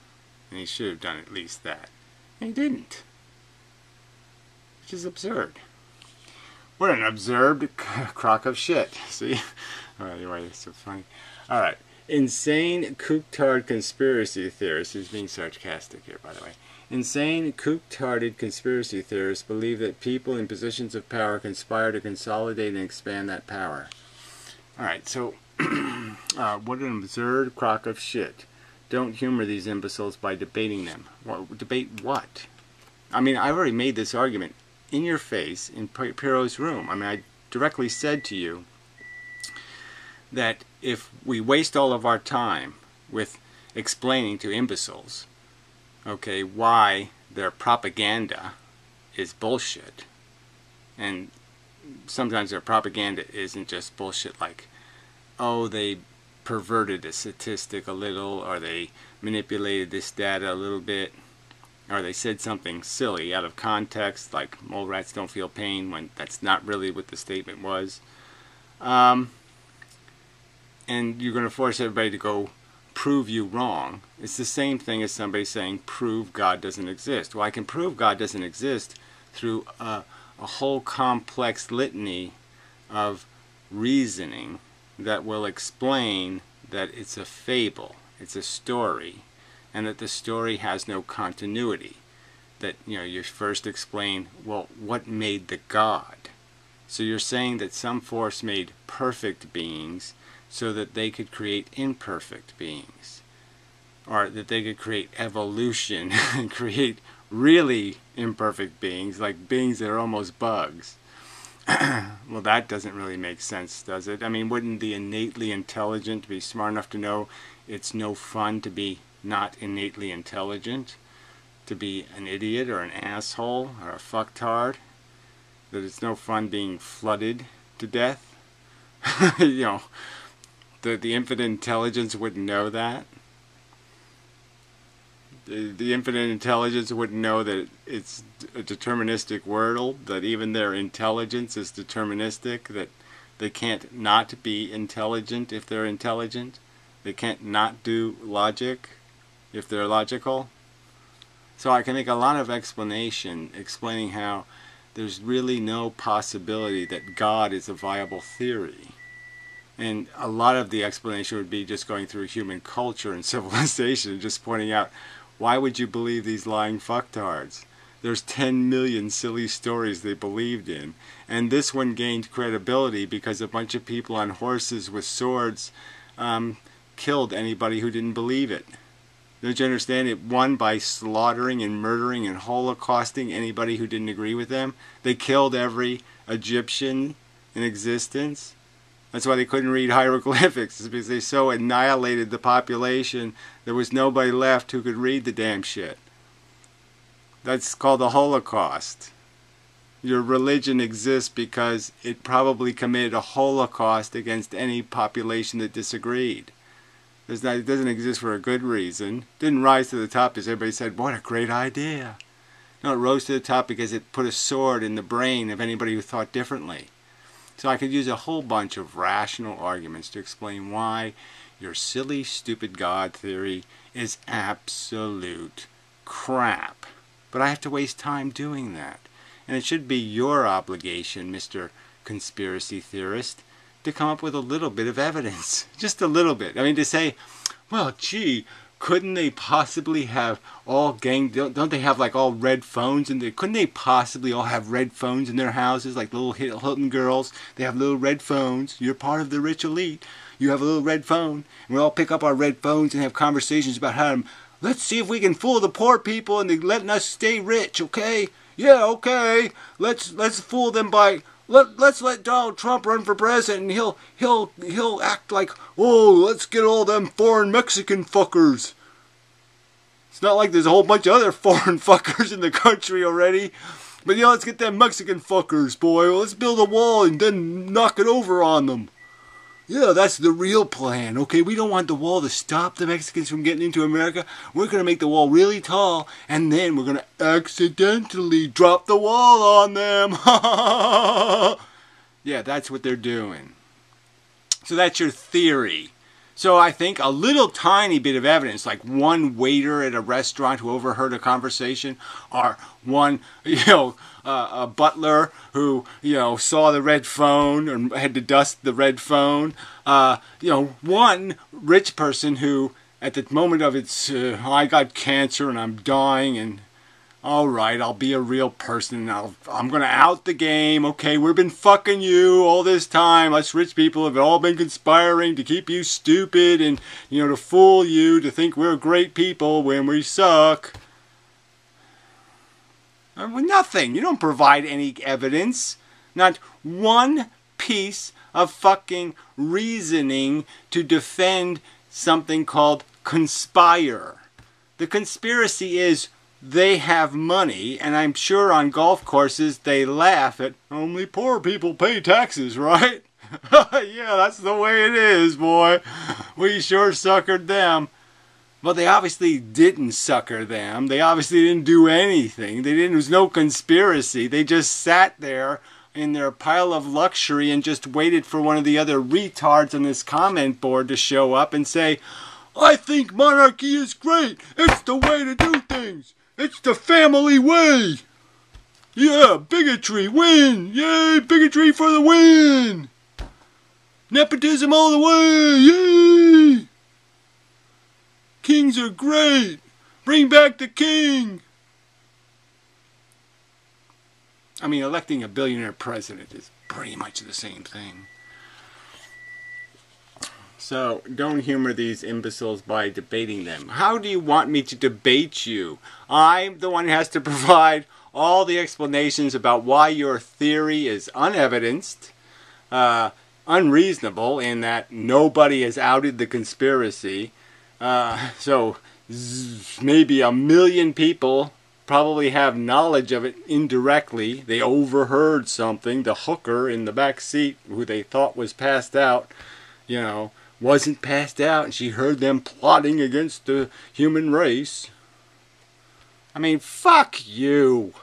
And he should have done at least that. And he didn't. Which is absurd. What an absurd crock of shit. See? Well, anyway, it's so funny. Alright. Insane, kook-tard conspiracy theorists, who's being sarcastic here, by the way. Insane, kook-tarded conspiracy theorists believe that people in positions of power conspire to consolidate and expand that power. Alright, so, what an absurd crock of shit. Don't humor these imbeciles by debating them. Well, debate what? I mean, I already made this argument in your face in Pierrot's room. I mean, I directly said to you that if we waste all of our time with explaining to imbeciles, okay, why their propaganda is bullshit, and sometimes their propaganda isn't just bullshit like, oh, they perverted a statistic a little, or they manipulated this data a little bit, or they said something silly out of context, like mole rats don't feel pain, when that's not really what the statement was. And you're going to force everybody to go prove you wrong. It's the same thing as somebody saying, prove God doesn't exist. Well, I can prove God doesn't exist through a whole complex litany of reasoning that will explain that it's a fable, it's a story, and that the story has no continuity. That, you know, you first explain, well, what made the God? So you're saying that some force made perfect beings so that they could create imperfect beings, or that they could create evolution and create really imperfect beings, like beings that are almost bugs. Well, that doesn't really make sense, does it? I mean, wouldn't the innately intelligent be smart enough to know it's no fun to be not innately intelligent, to be an idiot or an asshole or a fucktard, that it's no fun being flooded to death? You know, the infinite intelligence wouldn't know that. The infinite intelligence wouldn't know that it's a deterministic world, that even their intelligence is deterministic, that they can't not be intelligent if they're intelligent. They can't not do logic if they're logical. So I can make a lot of explanation explaining how there's really no possibility that God is a viable theory. And a lot of the explanation would be just going through human culture and civilization and just pointing out, why would you believe these lying fucktards? There's 10 million silly stories they believed in. And this one gained credibility because a bunch of people on horses with swords killed anybody who didn't believe it. Don't you understand? It won by slaughtering and murdering and holocausting anybody who didn't agree with them. They killed every Egyptian in existence. That's why they couldn't read hieroglyphics, is because they so annihilated the population, there was nobody left who could read the damn shit. That's called the Holocaust. Your religion exists because it probably committed a Holocaust against any population that disagreed. It doesn't exist for a good reason. It didn't rise to the top because everybody said, what a great idea. No, it rose to the top because it put a sword in the brain of anybody who thought differently. So I could use a whole bunch of rational arguments to explain why your silly, stupid God theory is absolute crap. But I have to waste time doing that. And it should be your obligation, Mr. Conspiracy Theorist, to come up with a little bit of evidence. Just a little bit. I mean, to say, well, gee, couldn't they possibly have all don't they have like all red phones in there? Couldn't they possibly all have red phones in their houses, like little Hilton girls? They have little red phones. You're part of the rich elite. You have a little red phone. And we all pick up our red phones and have conversations about how to, let's see if we can fool the poor people and they're letting us stay rich, okay? Yeah, okay. Let's fool them by let's let Donald Trump run for president and he'll act like, oh, let's get all them foreign Mexican fuckers. It's not like there's a whole bunch of other foreign fuckers in the country already. But let's get them Mexican fuckers, boy. Let's build a wall and then knock it over on them. Yeah, that's the real plan, okay? We don't want the wall to stop the Mexicans from getting into America. We're going to make the wall really tall, and then we're going to accidentally drop the wall on them. Yeah, that's what they're doing. So that's your theory. So I think a little tiny bit of evidence, like one waiter at a restaurant who overheard a conversation, or one, a butler who, saw the red phone or had to dust the red phone, one rich person who, at the moment of its, I got cancer and I'm dying and, all right, I'll be a real person. I'm going to out the game. Okay, we've been fucking you all this time. Us rich people have all been conspiring to keep you stupid and, to fool you, to think we're great people when we suck. Nothing. You don't provide any evidence. Not one piece of fucking reasoning to defend something called conspire. The conspiracy is they have money, and I'm sure on golf courses they laugh at, only poor people pay taxes, right? Yeah, that's the way it is, boy. We sure suckered them. Well, they obviously didn't sucker them. They obviously didn't do anything. There was no conspiracy. They just sat there in their pile of luxury and just waited for one of the other retards on this comment board to show up and say, I think monarchy is great. It's the way to do things. It's the family way. Yeah, bigotry, win. Yay, bigotry for the win. Nepotism all the way. Yay. Kings are great. Bring back the king. I mean, electing a billionaire president is pretty much the same thing. So, don't humor these imbeciles by debating them. How do you want me to debate you? I'm the one who has to provide all the explanations about why your theory is unevidenced, unreasonable in that nobody has outed the conspiracy. So, maybe 1 million people probably have knowledge of it indirectly. They overheard something. The hooker in the back seat, who they thought was passed out, wasn't passed out, and she heard them plotting against the human race. I mean, fuck you.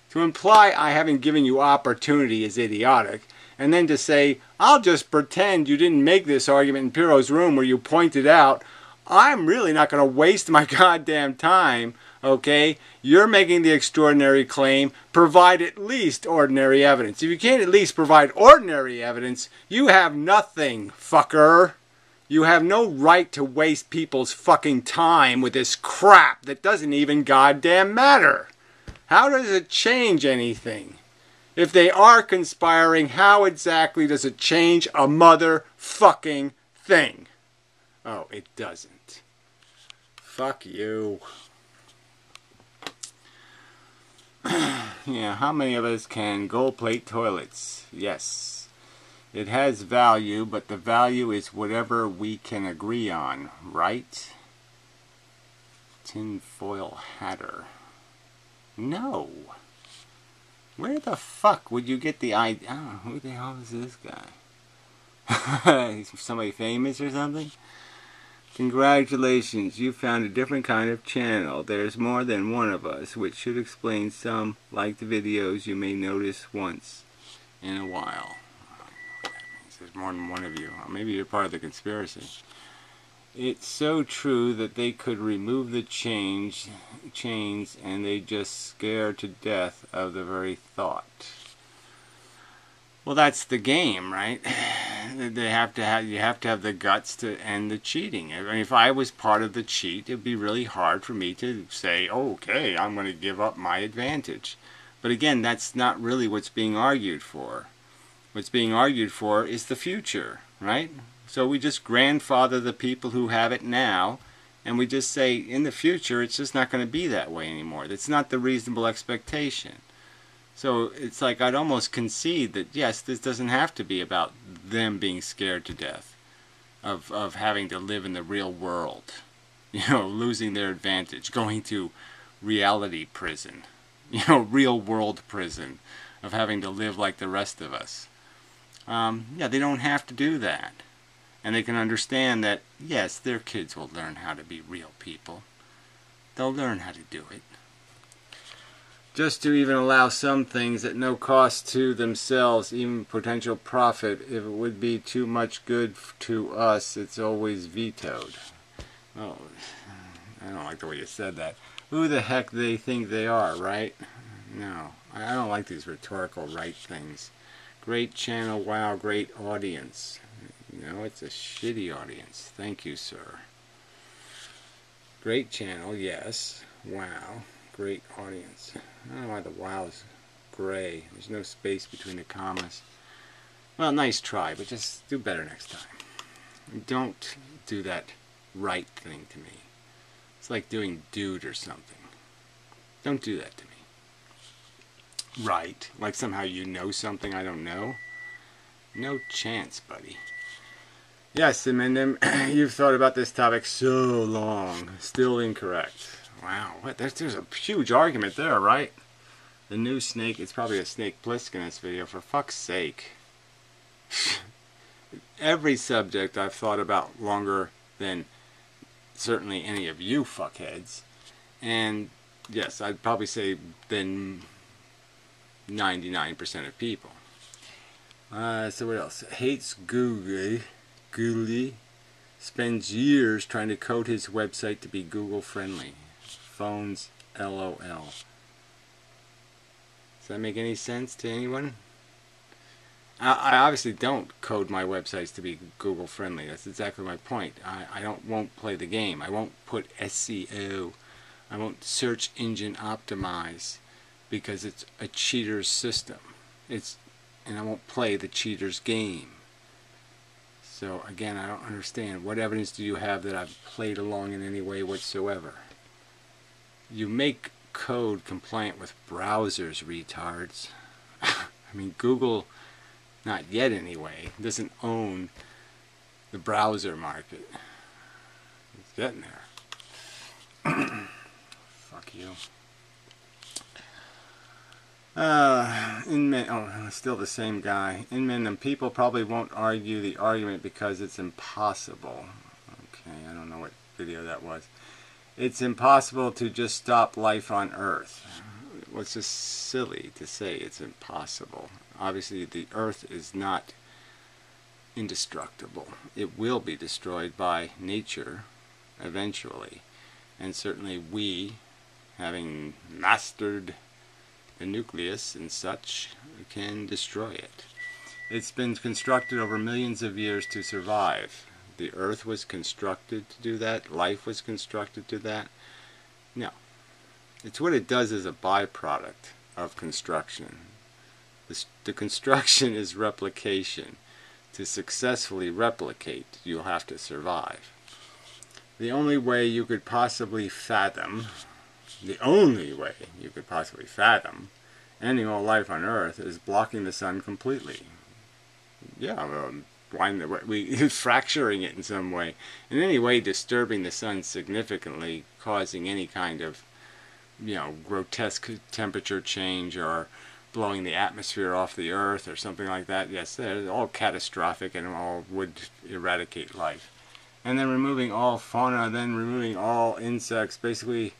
To imply I haven't given you opportunity is idiotic, and then to say, I'll just pretend you didn't make this argument in Piro's room where you pointed out, I'm really not going to waste my goddamn time, okay? You're making the extraordinary claim, provide at least ordinary evidence. If you can't at least provide ordinary evidence, you have nothing, fucker. You have no right to waste people's fucking time with this crap that doesn't even goddamn matter. How does it change anything? If they are conspiring, how exactly does it change a motherfucking thing? Oh, it doesn't. Fuck you. Yeah, how many of us can gold plate toilets? Yes. It has value, but the value is whatever we can agree on, right? Tinfoil hatter. No. Where the fuck would you get the idea? Oh, who the hell is this guy? He's somebody famous or something? Congratulations, you found a different kind of channel. There's more than one of us, which should explain some liked videos you may notice once in a while. There's more than one of you. Or maybe you're part of the conspiracy. It's so true that they could remove the chains and they just scare to death of the very thought. Well, that's the game, right? you have to have the guts to end the cheating. I mean, if I was part of the cheat, it'd be really hard for me to say, oh, okay, I'm going to give up my advantage. But again, that's not really what's being argued for. What's being argued for is the future, right? So we just grandfather the people who have it now, and we just say, in the future, it's just not going to be that way anymore. That's not the reasonable expectation. So it's like I'd almost concede that, yes, this doesn't have to be about them being scared to death of having to live in the real world, losing their advantage, going to reality prison, real world prison, of having to live like the rest of us. Yeah, they don't have to do that. And they can understand that, yes, their kids will learn how to be real people. They'll learn how to do it. Just to even allow some things at no cost to themselves, even potential profit, if it would be too much good to us, it's always vetoed. Oh, I don't like the way you said that. Who the heck they think they are, right? No, I don't like these rhetorical right things. Great channel, wow, great audience. It's a shitty audience. Thank you, sir. Great channel, yes. Wow. Great audience. I don't know why the wow is gray. There's no space between the commas. Well, nice try, but just do better next time. Don't do that right thing to me. It's like doing dude or something. Don't do that to me. Right. Like somehow you know something I don't know. No chance, buddy. Yes, inmendham, you've thought about this topic so long. Still incorrect. Wow, what? There's a huge argument there, right? The new snake, it's probably a snake Plissken in this video, for fuck's sake. Every subject I've thought about longer than certainly any of you fuckheads. And yes, I'd probably say than 99% of people. So what else? Hates Google. Spends years trying to code his website to be Google friendly. Phones, LOL. Does that make any sense to anyone? I obviously don't code my websites to be Google friendly. That's exactly my point. I won't play the game. I won't put SEO. I won't search engine optimize because it's a cheater's system. And I won't play the cheater's game. So again, I don't understand. What evidence do you have that I've played along in any way whatsoever? You make code compliant with browsers, retards. I mean, Google, not yet anyway, doesn't own the browser market. It's getting there. Fuck you. Still the same guy. Inmendham, people probably won't argue the argument because it's impossible. Okay, I don't know what video that was. It's impossible to just stop life on Earth. Well, it's just silly to say it's impossible. Obviously, the Earth is not indestructible. It will be destroyed by nature eventually. And certainly we, having mastered the nucleus and such, can destroy it. It's been constructed over millions of years to survive. The Earth was constructed to do that. Life was constructed to do that. No. It's what it does as a byproduct of construction. The construction is replication. To successfully replicate, you'll have to survive. The only way you could possibly fathom ending all life on Earth is blocking the sun completely. Yeah, fracturing it in some way. In any way disturbing the sun significantly, causing any kind of, grotesque temperature change or blowing the atmosphere off the Earth or something like that. Yes, they're all catastrophic and all would eradicate life. And then removing all fauna, then removing all insects, basically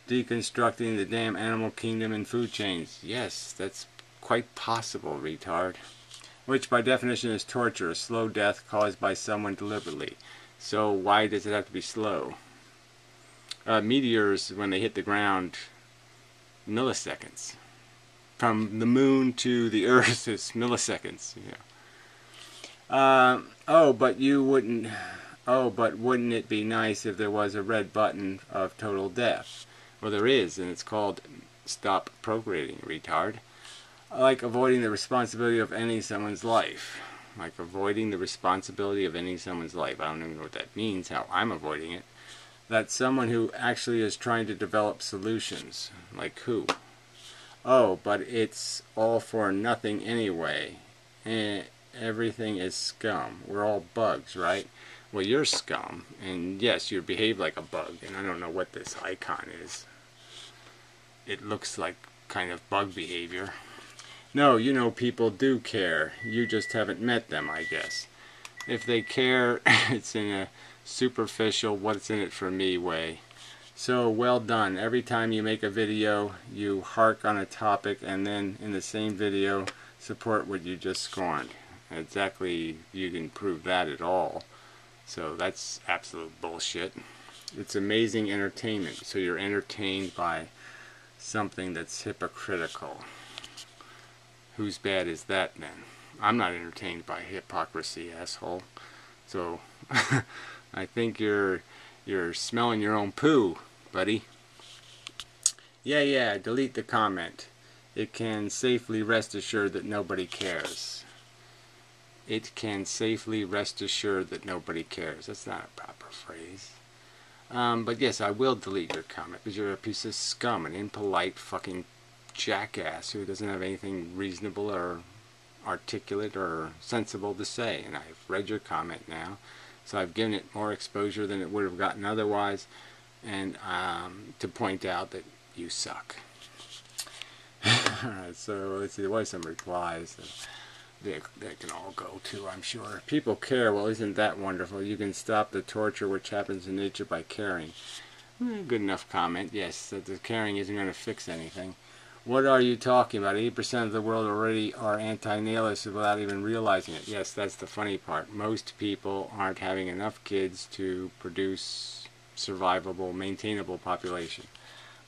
deconstructing the damn animal kingdom and food chains. Yes, that's quite possible, retard. Which by definition is torture, a slow death caused by someone deliberately. So why does it have to be slow? Meteors, when they hit the ground, milliseconds. From the moon to the Earth is milliseconds. Oh, but you wouldn't... Oh, but wouldn't it be nice if there was a red button of total death? Well, there is, and it's called Stop Procreating, retard. Like avoiding the responsibility of ending someone's life. Like avoiding the responsibility of ending someone's life. I don't even know what that means, how I'm avoiding it. That's someone who actually is trying to develop solutions. Like who? Oh, but it's all for nothing anyway. Everything is scum. We're all bugs, right? Well, you're scum, and yes, you behave like a bug, and I don't know what this icon is. It looks like kind of bug behavior. No, you know, people do care. You just haven't met them, I guess. If they care, it's in a superficial, what's in it for me way. So, well done. Every time you make a video, you hark on a topic, and then in the same video, support what you just scorned. Exactly, you didn't prove that at all. So that's absolute bullshit. It's amazing entertainment. So you're entertained by something that's hypocritical. Whose bad is that then? I'm not entertained by hypocrisy, asshole. So I think you're smelling your own poo, buddy. Yeah, delete the comment. It can safely rest assured that nobody cares. It can safely rest assured that nobody cares. That's not a proper phrase. But yes, I will delete your comment because you're a piece of scum, an impolite fucking jackass who doesn't have anything reasonable or articulate or sensible to say. And I've read your comment now, so I've given it more exposure than it would have gotten otherwise, and to point out that you suck. Alright, so let's see, there was some replies. They can all go to, I'm sure. People care. Well, isn't that wonderful? You can stop the torture which happens in nature by caring. Good enough comment. Yes, that the caring isn't going to fix anything. What are you talking about? 80% of the world already are anti-nihilists without even realizing it. Yes, that's the funny part. Most people aren't having enough kids to produce survivable, maintainable population.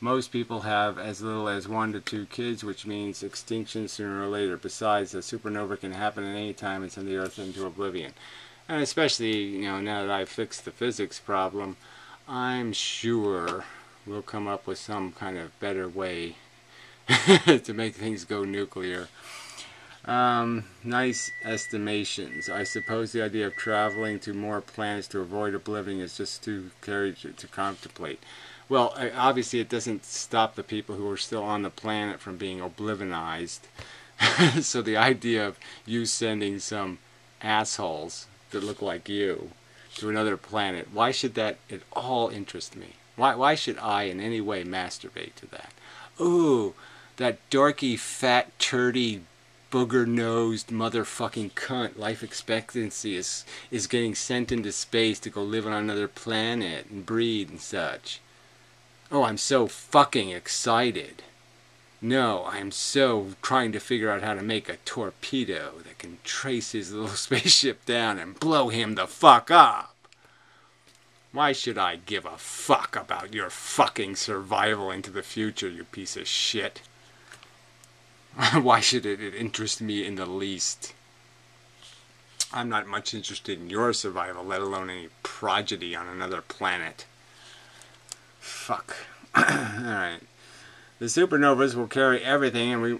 Most people have as little as 1 to 2 kids, which means extinction sooner or later. Besides, a supernova can happen at any time and send the Earth into oblivion. And especially, you know, now that I've fixed the physics problem, I'm sure we'll come up with some kind of better way to make things go nuclear. Nice estimations. I suppose the idea of traveling to more planets to avoid oblivion is just too scary to contemplate. Well, obviously it doesn't stop the people who are still on the planet from being oblivionized. So the idea of you sending some assholes that look like you to another planet, why should that at all interest me? Why should I in any way masturbate to that? Ooh, that dorky, fat, turdy, booger-nosed motherfucking cunt, life expectancy is getting sent into space to go live on another planet and breed and such. Oh, I'm so fucking excited. No, I'm so trying to figure out how to make a torpedo that can trace his little spaceship down and blow him the fuck up. Why should I give a fuck about your fucking survival into the future, you piece of shit? Why should it interest me in the least? I'm not much interested in your survival, let alone any progeny on another planet. Fuck. Alright. The supernovas will carry everything, and we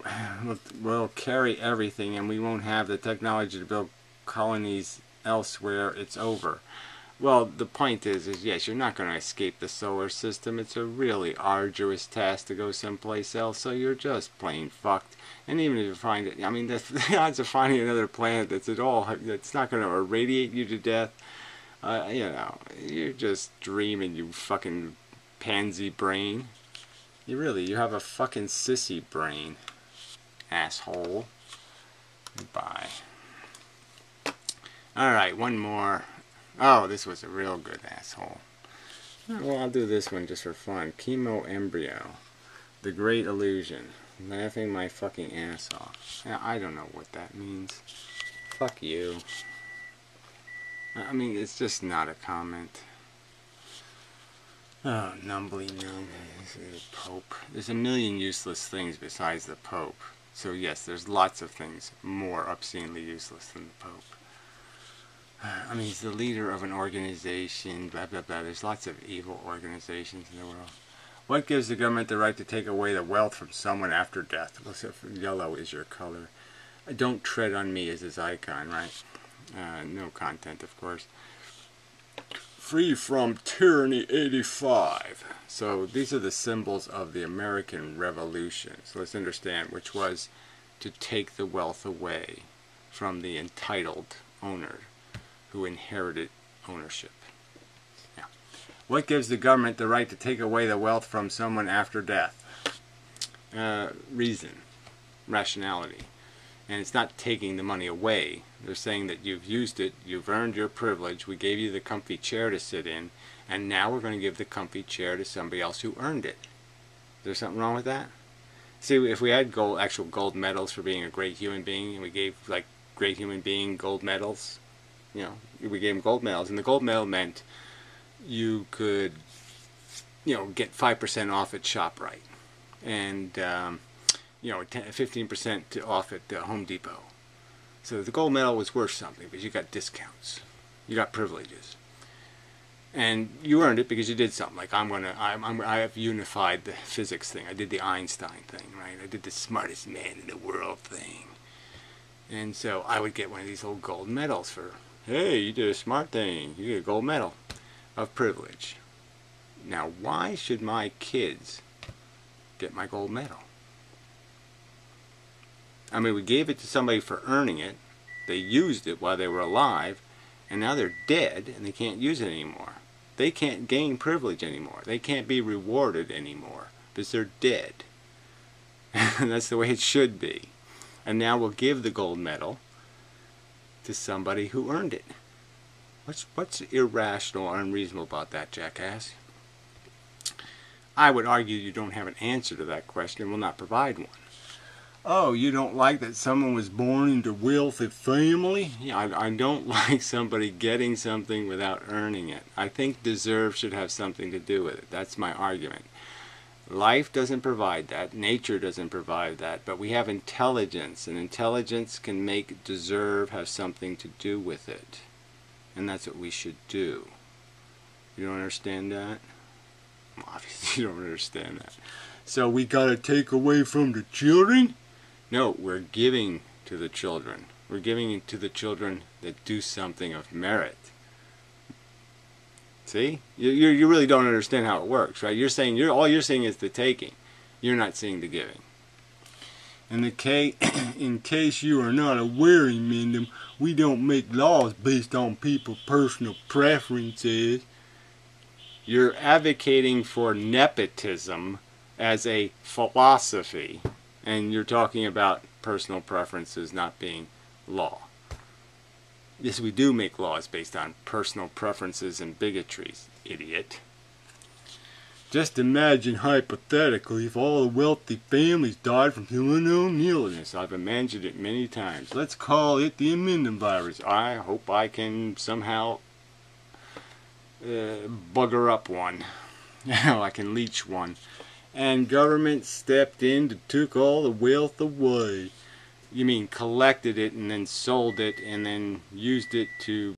will carry everything, and we won't have the technology to build colonies elsewhere. It's over. Well, the point is yes, you're not going to escape the solar system. It's a really arduous task to go someplace else, so you're just plain fucked. And even if you find it, I mean, the odds of finding another planet that's not going to irradiate you to death, you know, you're just dreaming, you fucking pansy brain. You have a fucking sissy brain, asshole. Goodbye. Alright, one more. Oh, this was a real good asshole. Well, I'll do this one just for fun. Chemo embryo. The Great Illusion. Laughing my fucking ass off. Now, I don't know what that means. Fuck you. I mean, it's just not a comment. Oh, numbly numb. Pope. There's a million useless things besides the Pope. So yes, there's lots of things more obscenely useless than the Pope. I mean, he's the leader of an organization, blah, blah, blah. There's lots of evil organizations in the world. What gives the government the right to take away the wealth from someone after death? Well, so yellow is your color. Don't tread on me is his icon, right? No content, of course. Free from tyranny 85. So these are the symbols of the American Revolution. So let's understand, which was to take the wealth away from the entitled owner who inherited ownership. Yeah. What gives the government the right to take away the wealth from someone after death? Reason, rationality. And it's not taking the money away. They're saying that you've used it, you've earned your privilege, we gave you the comfy chair to sit in, and now we're going to give the comfy chair to somebody else who earned it. Is there something wrong with that? See, if we had actual gold medals for being a great human being, and we gave, like, great human being gold medals, you know, we gave them gold medals, and the gold medal meant you could, you know, get 5% off at ShopRite, and, you know, 15% off at Home Depot. So the gold medal was worth something because you got discounts, you got privileges, and you earned it because you did something. Like I have unified the physics thing. I did the Einstein thing, right? I did the smartest man in the world thing, and so I would get one of these old gold medals for, hey, you did a smart thing. You get a gold medal of privilege. Now, why should my kids get my gold medal? I mean, we gave it to somebody for earning it. They used it while they were alive, and now they're dead, and they can't use it anymore. They can't gain privilege anymore. They can't be rewarded anymore because they're dead. And that's the way it should be. And now we'll give the gold medal to somebody who earned it. What's irrational or unreasonable about that, jackass? I would argue you don't have an answer to that question and will not provide one. Oh, you don't like that someone was born into a wealthy family? Yeah, I don't like somebody getting something without earning it. I think deserve should have something to do with it. That's my argument. Life doesn't provide that. Nature doesn't provide that. But we have intelligence, and intelligence can make deserve have something to do with it. And that's what we should do. You don't understand that? Well, obviously you don't understand that. So we gotta take away from the children? No, we're giving to the children. We're giving it to the children that do something of merit. See? You really don't understand how it works, right? You're saying all you're seeing is the taking. You're not seeing the giving. In case you are not aware, inmendham, we don't make laws based on people's personal preferences. You're advocating for nepotism as a philosophy, and you're talking about personal preferences not being law. Yes, we do make laws based on personal preferences and bigotries, idiot. Just imagine hypothetically if all the wealthy families died from unknown illness. I've imagined it many times. Let's call it the inmendham virus. I hope I can somehow bugger up one. I can leech one. And government stepped in and took all the wealth away. You mean collected it and then sold it and then used it to